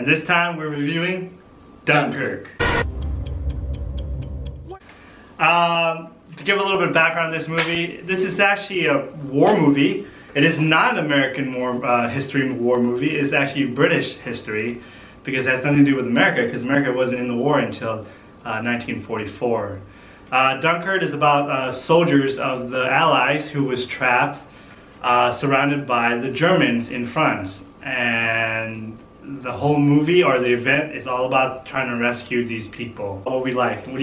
this time we're reviewing Dunkirk. To give a little bit of background on this movie, this is actually a war movie. It is not an American history war movie. It's actually British history because it has nothing to do with America, because America wasn't in the war until 1944. Dunkirk is about soldiers of the Allies who was trapped, surrounded by the Germans in France. And the whole movie or the event is all about trying to rescue these people. What do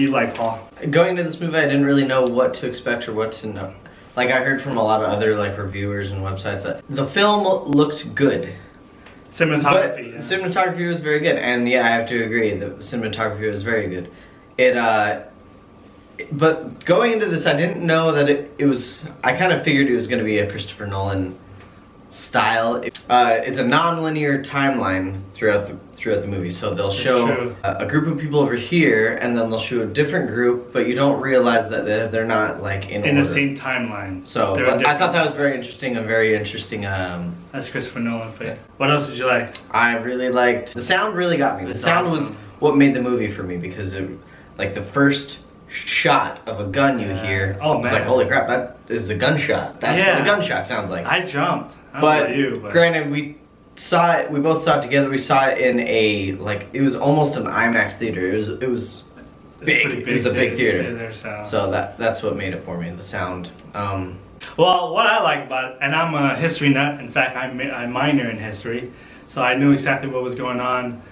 you like, Paul? Going into this movie, I didn't really know what to expect or what to know. Like, I heard from a lot of other reviewers and websites that the film looked good. Cinematography. But cinematography was very good, and yeah, I have to agree, the cinematography was very good. But going into this, I didn't know that it was. I kind of figured it was going to be a Christopher Nolan style. It's a non-linear timeline throughout the movie. So they'll show a group of people over here, and then they'll show a different group, but you don't realize that they're not in order. The same timeline. So I thought that was very interesting. That's Christopher Nolan for you. What else did you like? I really liked the sound. Really got me. The sound was what made the movie for me, because the first shot of a gun you hear, oh man, it's like, holy crap, that is a gunshot. That's what a gunshot sounds like. I jumped. But granted, we both saw it together. We saw it in it was almost an IMAX theater. It was big. It was a big theater. So that's what made it for me, the sound. Well, what I like about it, and I'm a history nut. In fact, I minor in history, so I knew exactly what was going on.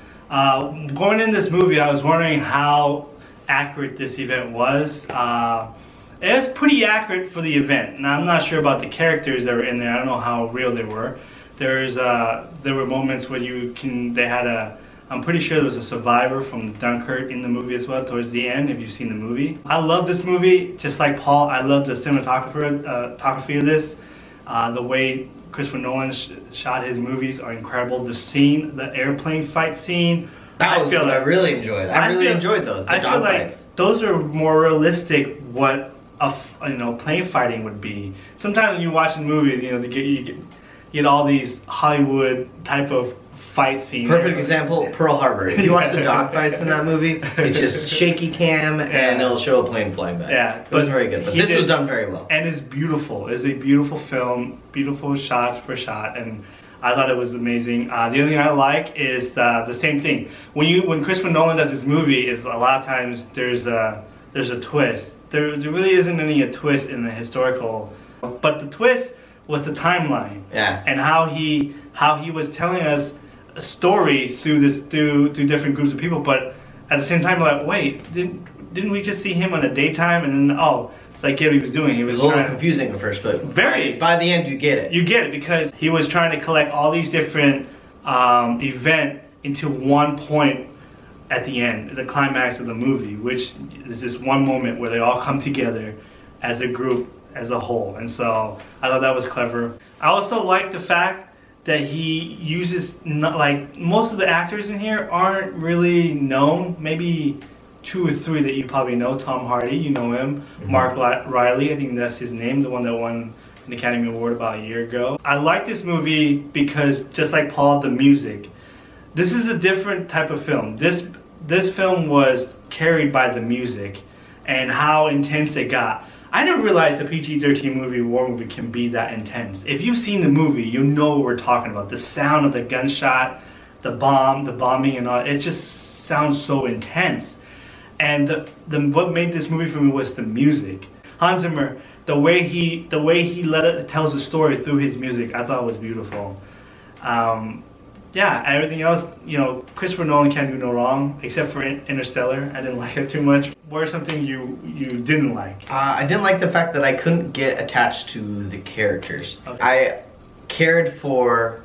Going in this movie, I was wondering how accurate this event was. It was pretty accurate for the event. Now, I'm not sure about the characters that were in there. I don't know how real they were. There were moments where I'm pretty sure there was a survivor from Dunkirk in the movie as well towards the end, if you've seen the movie. I love this movie, just like Paul. I love the cinematography of this. The way Christopher Nolan shot his movies are incredible. The airplane fight scene, that was what I really enjoyed. I really enjoyed those. I feel like those are more realistic what plane fighting would be. Sometimes when you watch a movie, you get all these Hollywood type of fight scenes. Perfect example, Pearl Harbor. If you watch the dogfights in that movie, it's just shaky cam and it'll show a plane flying by. Yeah, it was very good. But this was done very well. And it's beautiful. It's a beautiful film, beautiful shots per shot, and I thought it was amazing. The only thing I like is the same thing. When Christopher Nolan does his movie, is a lot of times there's a twist. There really isn't a twist in the historical, but the twist was the timeline. Yeah. And how he was telling us a story through different groups of people, but at the same time, wait, didn't we just see him on a daytime, and then it's like what he was doing. It was a little confusing at first, but by the end you get it. You get it, because he was trying to collect all these different events into one point at the end, the climax of the movie, which is this one moment where they all come together as a group, as a whole. And so I thought that was clever. I also like the fact that he uses, most of the actors in here aren't really known. Maybe 2 or 3 that you probably know. Tom Hardy, you know him. Mm-hmm. Mark Riley, I think that's his name, the one that won an Academy Award about a year ago. I like this movie because, just like Paul, the music. This is a different type of film. This film was carried by the music and how intense it got. I didn't realize a PG-13 war movie can be that intense. If you've seen the movie, you know what we're talking about. The sound of the gunshot, the bombing and all, it just sounds so intense. And what made this movie for me was the music. Hans Zimmer, the way he tells the story through his music, I thought was beautiful. Yeah, everything else, Christopher Nolan can't do no wrong, except for Interstellar. I didn't like it too much. What are something you didn't like? I didn't like the fact that I couldn't get attached to the characters. Okay. I cared for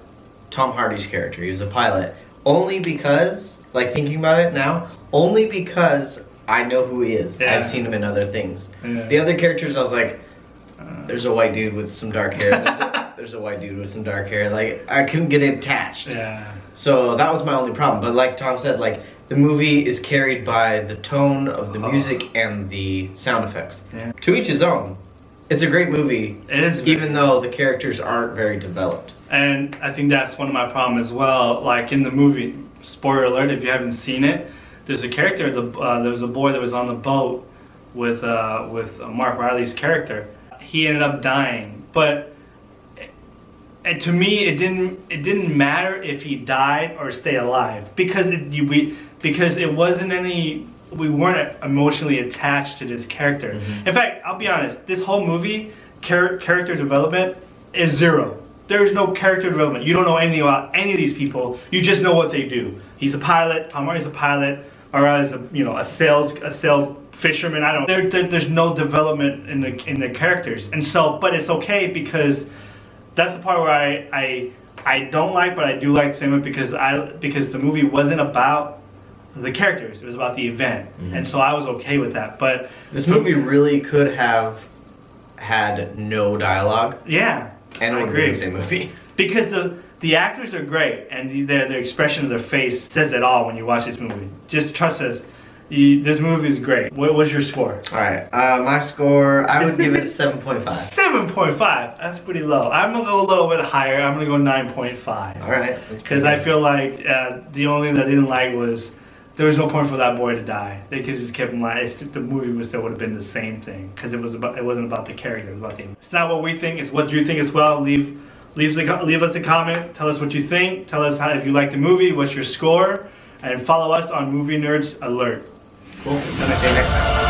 Tom Hardy's character. He was a pilot. Only because, thinking about it now, only because I know who he is. Yeah. I've seen him in other things. Yeah. The other characters, I was like, there's a white dude with some dark hair. There's a white dude with some dark hair. I couldn't get attached. Yeah. So that was my only problem. But like Tom said, the movie is carried by the tone of the music and the sound effects. Yeah. To each his own. It's a great movie. It is. Even though the characters aren't very developed. And I think that's one of my problems as well. In the movie, spoiler alert if you haven't seen it. There's a character. There was a boy that was on the boat with Mark Riley's character. He ended up dying, but and to me it didn't matter if he died or stay alive because it wasn't any. We weren't emotionally attached to this character. In fact, I'll be honest. This whole movie, character development is zero. There's no character development. You don't know anything about any of these people. You just know what they do. He's a pilot. Tom Hardy's a pilot. Or as a sales fisherman. I don't know. There's no development in the characters, and so but it's okay because that's the part where I don't like, but I do like the same because the movie wasn't about the characters. It was about the event, and so I was okay with that. But this movie really could have had no dialogue. Yeah, and it would be the same movie because the actors are great, and their expression of their face says it all when you watch this movie. Just trust us. This movie is great. What was your score? Alright, my score, I would give it a 7.5. 7.5? That's pretty low. I'm going to go a little bit higher. I'm going to go 9.5. Alright. Because I feel like the only thing that I didn't like was there was no point for that boy to die. They could have just kept him alive. The movie still would have been the same thing because it wasn't about the character. It was about the. It's not what we think. It's what you think as well. Leave us a comment. Tell us what you think. Tell us if you like the movie. What's your score? And follow us on Movie Nerds Alert. Cool. Until next time.